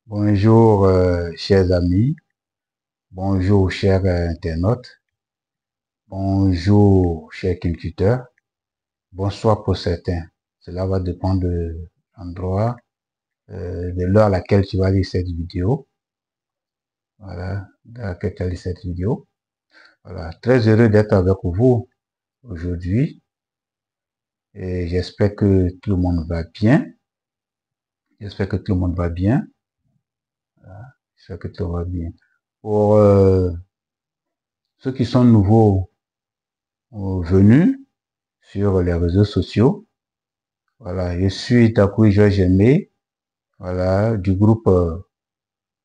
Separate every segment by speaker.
Speaker 1: Bonjour, chers amis, bonjour, chers internautes, bonjour, chers cultiteurs, bonsoir pour certains. Cela va dépendre de l'endroit, de l'heure à laquelle tu vas lire cette vidéo. Voilà, à laquelle tu vas lire cette vidéo. Voilà, très heureux d'être avec vous aujourd'hui et j'espère que tout le monde va bien. J'espère que tout le monde va bien. Voilà, j'espère que tout va bien. Pour ceux qui sont nouveaux venus, sur les réseaux sociaux. Voilà, je suis Takoui Georges Aimé, voilà, du groupe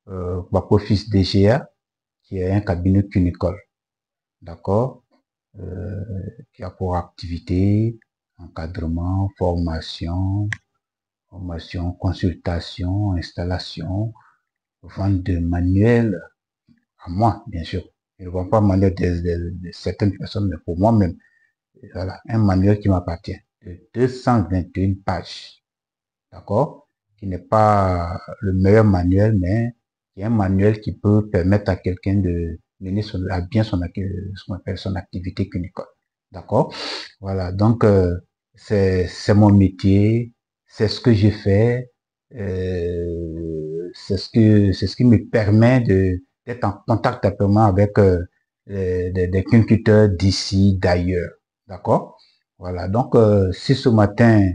Speaker 1: Bako Fils DGA, qui est un cabinet cunicole, d'accord, qui a pour activité encadrement, formation, consultation, installation, vente de manuels à moi, bien sûr. Je ne vends pas manuel de certaines personnes, mais pour moi-même. Voilà, un manuel qui m'appartient de 221 pages. D'accord, qui n'est pas le meilleur manuel, mais qui est un manuel qui peut permettre à quelqu'un de mener à bien ce qu'on appelle son activité cunicole. D'accord, voilà, donc c'est mon métier, c'est ce que j'ai fait, c'est ce qui me permet d'être en contact actuellement avec des cultivateurs d'ici, d'ailleurs. D'accord, voilà, donc si ce matin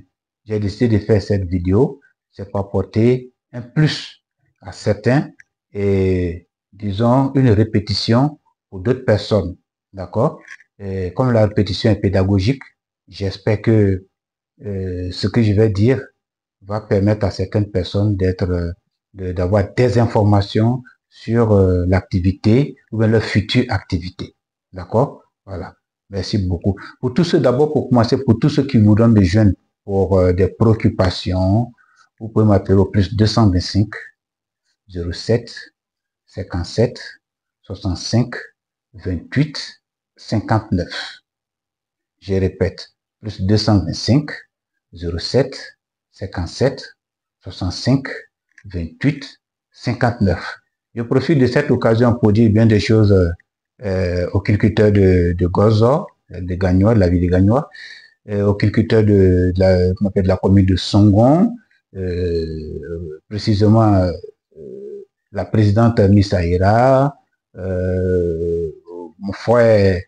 Speaker 1: j'ai décidé de faire cette vidéo, c'est pour apporter un plus à certains et, disons, une répétition pour d'autres personnes. D'accord? Et comme la répétition est pédagogique, j'espère que ce que je vais dire va permettre à certaines personnes d'avoir des informations sur l'activité ou bien leur future activité. D'accord? Voilà. Merci beaucoup. Pour tous ceux, d'abord, pour commencer, pour tous ceux qui voudront me joindre pour des préoccupations, vous pouvez m'appeler au plus 225 07 57 65 28 59. Je répète, plus 225 07 57 65 28 59. Je profite de cette occasion pour dire bien des choses aux cultivateurs de Gozo, de Gagnois, de la ville de Gagnois, aux cultivateurs de la commune de Songon, précisément la présidente Missaïra, mon frère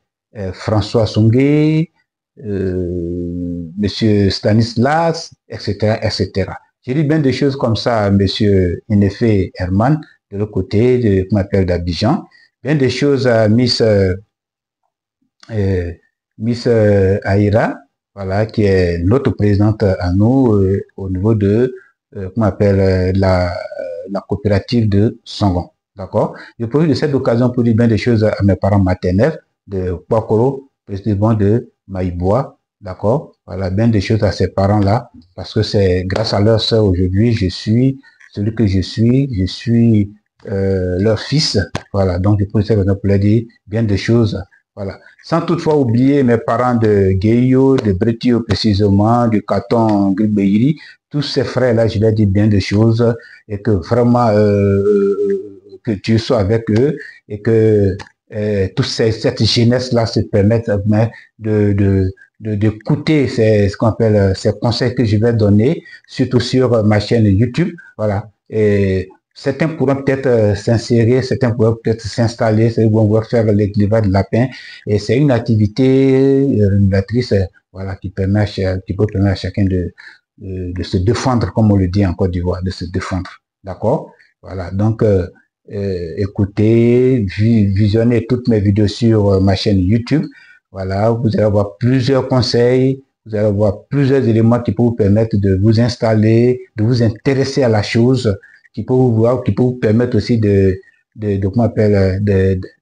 Speaker 1: François Songé, Monsieur Stanislas, etc., etc. J'ai dit bien des choses comme ça à Monsieur Inefé Herman, de l'autre côté, de m'appelle d'Abidjan. Bien des choses à Miss Aïra, voilà, qui est notre présidente à nous au niveau de, comment appelle, la coopérative de Songon. D'accord? Je profite de cette occasion pour dire bien des choses à mes parents maternels de Poakoro, précisément de Maïbois. D'accord? Voilà, bien des choses à ces parents-là, parce que c'est grâce à leur sœur aujourd'hui, je suis celui que je suis leur fils. Voilà, donc je profite de cette occasion pour leur dire bien des choses. Voilà. Sans toutefois oublier mes parents de Gueyo, de Bretio précisément, du Caton Gribéiri, tous ces frères-là, je leur dis bien des choses et que vraiment que Dieu soit avec eux et que toute cette jeunesse-là se permette d'écouter ce qu'on appelle ces conseils que je vais donner, surtout sur ma chaîne YouTube. Voilà. Et certains pourront peut-être s'insérer, certains pourront peut-être s'installer, c'est bon, on va faire l'élevage de lapin. Et c'est une activité rémunératrice, voilà, qui peut permettre à chacun de se défendre, comme on le dit en Côte d'Ivoire, de se défendre. D'accord? Voilà. Donc, écoutez, visionnez toutes mes vidéos sur ma chaîne YouTube. Voilà. Vous allez avoir plusieurs conseils. Vous allez avoir plusieurs éléments qui peuvent vous permettre de vous installer, de vous intéresser à la chose, qui peut qui peut vous permettre aussi comment on appelle,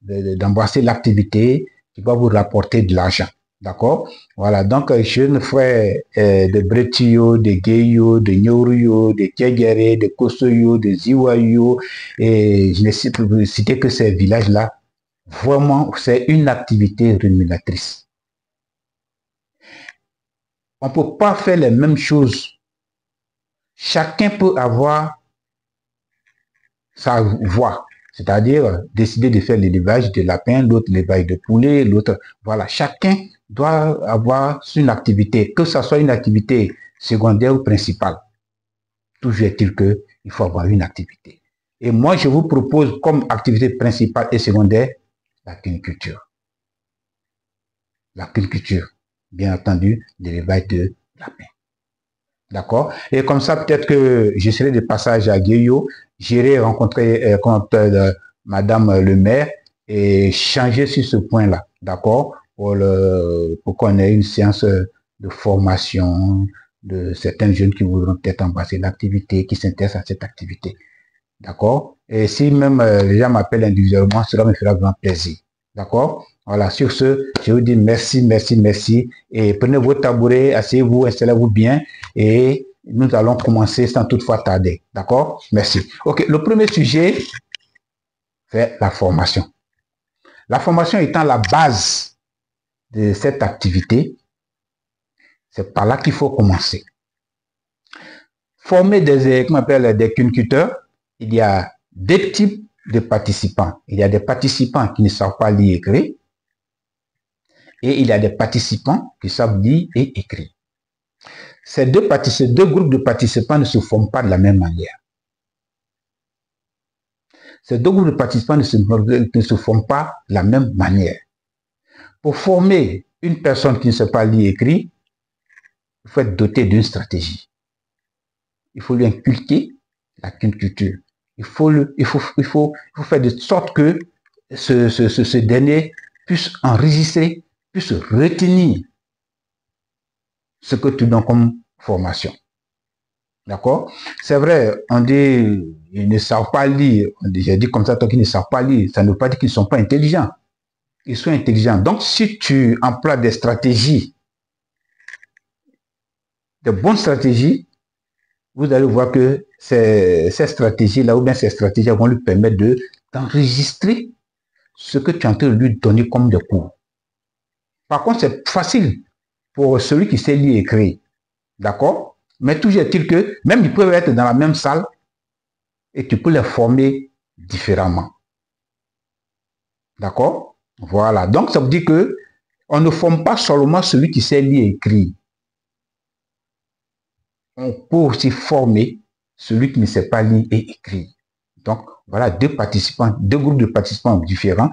Speaker 1: d'embrasser l'activité qui va vous rapporter de l'argent. D'accord? Voilà, donc je ne ferai de Bretio, de Geyo, de Nyoruyo, de Tiagere, de Kosoyo, de Ziwayo, et je ne citer que ces villages-là. Vraiment, c'est une activité rémunératrice. On ne peut pas faire les mêmes choses. Chacun peut avoir sa voie. C'est-à-dire décider de faire l'élevage de lapins, l'autre l'élevage de poulets, l'autre. Voilà, chacun doit avoir une activité, que ce soit une activité secondaire ou principale. Toujours est-il qu'il faut avoir une activité. Et moi, je vous propose comme activité principale et secondaire l'agriculture. L'agriculture, bien entendu, l'élevage de lapins. D'accord? Et comme ça, peut-être que je serai de passage à Guéyo, j'irai rencontrer Madame le maire et changer sur ce point-là. D'accord? Pour qu'on ait une séance de formation de certains jeunes qui voudront peut-être embrasser l'activité, qui s'intéressent à cette activité. D'accord? Et si même les gens m'appellent individuellement, cela me fera grand plaisir. D'accord? Voilà, sur ce, je vous dis merci, merci, merci. Et prenez vos tabourets, asseyez-vous, installez-vous bien. Et nous allons commencer sans toutefois tarder. D'accord? Merci. OK, le premier sujet, c'est la formation. La formation étant la base de cette activité, c'est par là qu'il faut commencer. Former des cultivateurs, il y a deux types de participants. Il y a des participants qui ne savent pas lire et écrire. Et il y a des participants qui savent lire et écrire. Ces deux groupes de participants ne se forment pas de la même manière. Ces deux groupes de participants ne se forment pas de la même manière. Pour former une personne qui ne sait pas lire et écrire, il faut être doté d'une stratégie. Il faut lui inculquer la culture. Il faut faire de sorte que ce dernier puisse enregistrer, puisse retenir ce que tu donnes comme formation. D'accord? C'est vrai, on dit, ils ne savent pas lire. J'ai dit comme ça, toi qui ne savent pas lire, ça ne veut pas dire qu'ils ne sont pas intelligents. Ils sont intelligents. Donc, si tu emploies des stratégies, de bonnes stratégies, vous allez voir que ces stratégies-là, ou bien ces stratégies vont lui permettre d'enregistrer ce que tu es en train de lui donner comme de cours. Par contre, c'est facile pour celui qui sait lire et écrire. D'accord? Mais toujours est-il que, même ils peuvent être dans la même salle et tu peux les former différemment. D'accord? Voilà. Donc, ça veut dire que on ne forme pas seulement celui qui sait lire et écrire. On peut aussi former celui qui ne sait pas lire et écrire. Donc, voilà deux groupes de participants différents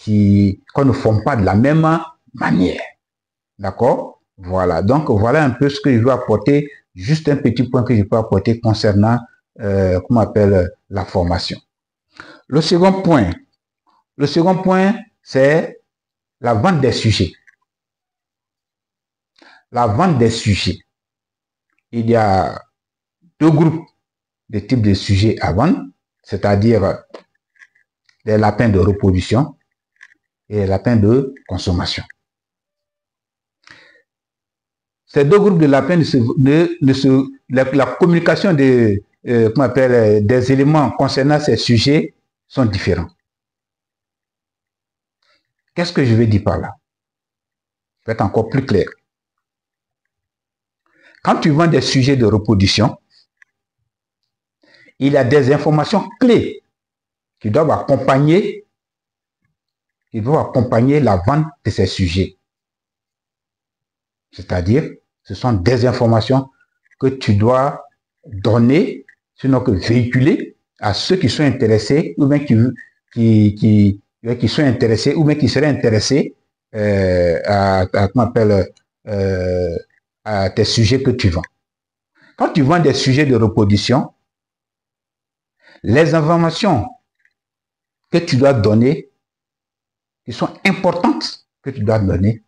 Speaker 1: qu'on ne forme pas de la même manière. D'accord? Voilà. Donc, voilà un peu ce que je veux apporter, juste un petit point que je peux apporter concernant, comment on appelle, la formation. Le second point, c'est la vente des sujets. La vente des sujets. Il y a deux groupes de types de sujets à vendre, c'est-à-dire les lapins de reproduction et les lapins de consommation. Ces deux groupes de lapins la communication des éléments concernant ces sujets sont différents. Qu'est-ce que je vais dire par là? Je vais être encore plus clair. Quand tu vends des sujets de reproduction, il y a des informations clés qui doivent accompagner la vente de ces sujets. C'est-à-dire, ce sont des informations que tu dois donner, sinon que véhiculer à ceux qui sont intéressés ou bien qui sont intéressés ou bien qui seraient intéressés à tes sujets que tu vends. Quand tu vends des sujets de reproduction, les informations que tu dois donner, qui sont importantes que tu dois donner,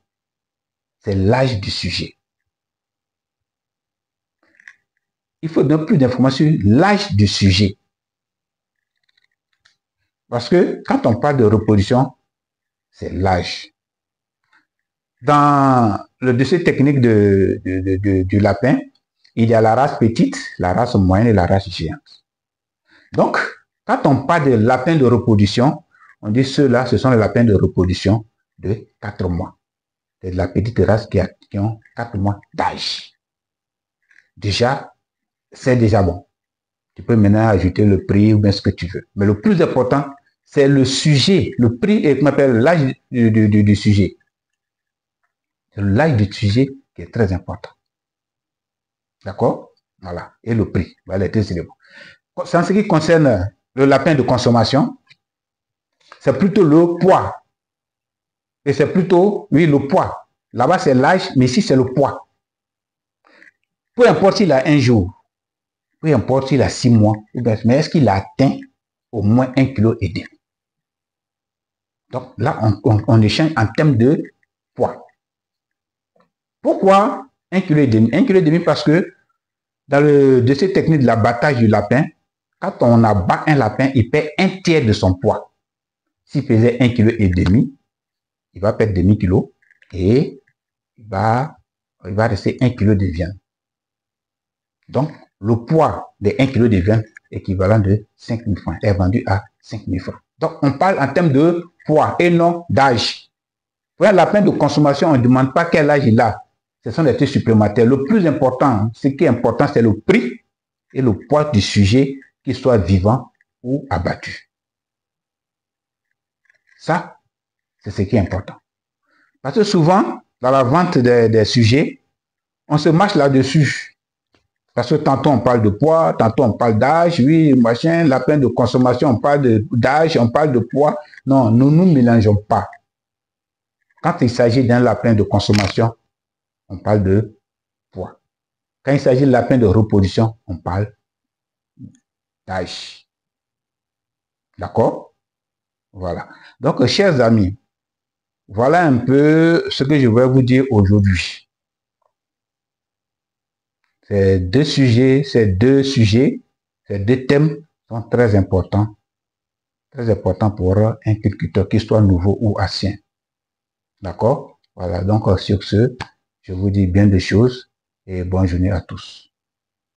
Speaker 1: c'est l'âge du sujet. Il faut donner plus d'informations sur l'âge du sujet. Parce que quand on parle de reproduction, c'est l'âge. Dans le dossier technique du lapin, il y a la race petite, la race moyenne et la race géante. Donc, quand on parle de lapins de reproduction, on dit ceux-là, ce sont les lapins de reproduction de 4 mois. C'est de la petite race qui ont 4 mois d'âge. Déjà, c'est déjà bon. Tu peux maintenant ajouter le prix ou bien ce que tu veux. Mais le plus important, c'est le sujet. Le prix et qu'on appelle l'âge du sujet. C'est l'âge du sujet qui est très important. D'accord? Voilà. Et le prix. Voilà les deux éléments. En ce qui concerne le lapin de consommation, c'est plutôt le poids. Et c'est plutôt, oui, le poids. Là-bas, c'est l'âge, mais ici, c'est le poids. Peu importe s'il a un jour, peu importe s'il a 6 mois, mais est-ce qu'il a atteint au moins 1,5 kg? Donc là, on échange en termes de poids. Pourquoi 1,5 kg? 1,5 kg parce que dans le dossier technique de l'abattage du lapin, quand on abat un lapin, il perd un tiers de son poids. S'il pesait 1,5 kg, il va perdre demi-kilo et il va rester 1 kg de viande. Donc, le poids de 1 kg de viande équivalent de 5 000 francs est vendu à 5 000 francs. Donc, on parle en termes de poids et non d'âge. Pour un lapin de consommation, on ne demande pas quel âge il a. Ce sont des trucs supplémentaires. Le plus important, ce qui est important, c'est le prix et le poids du sujet, qu'il soit vivant ou abattu. Ça, c'est ce qui est important. Parce que souvent, dans la vente des sujets, on se marche là-dessus. Parce que tantôt on parle de poids, tantôt on parle d'âge, oui, machin, lapin de consommation, on parle d'âge, on parle de poids. Non, nous ne nous mélangeons pas. Quand il s'agit d'un lapin de consommation, on parle de poids. Quand il s'agit de lapin de reproduction, on parle d'âge. D'accord? Voilà. Donc, chers amis, voilà un peu ce que je vais vous dire aujourd'hui. Ces deux sujets, ces deux thèmes sont très importants pour un cultivateur qui soit nouveau ou ancien. D'accord? Voilà, donc sur ce, je vous dis bien des choses et bonne journée à tous.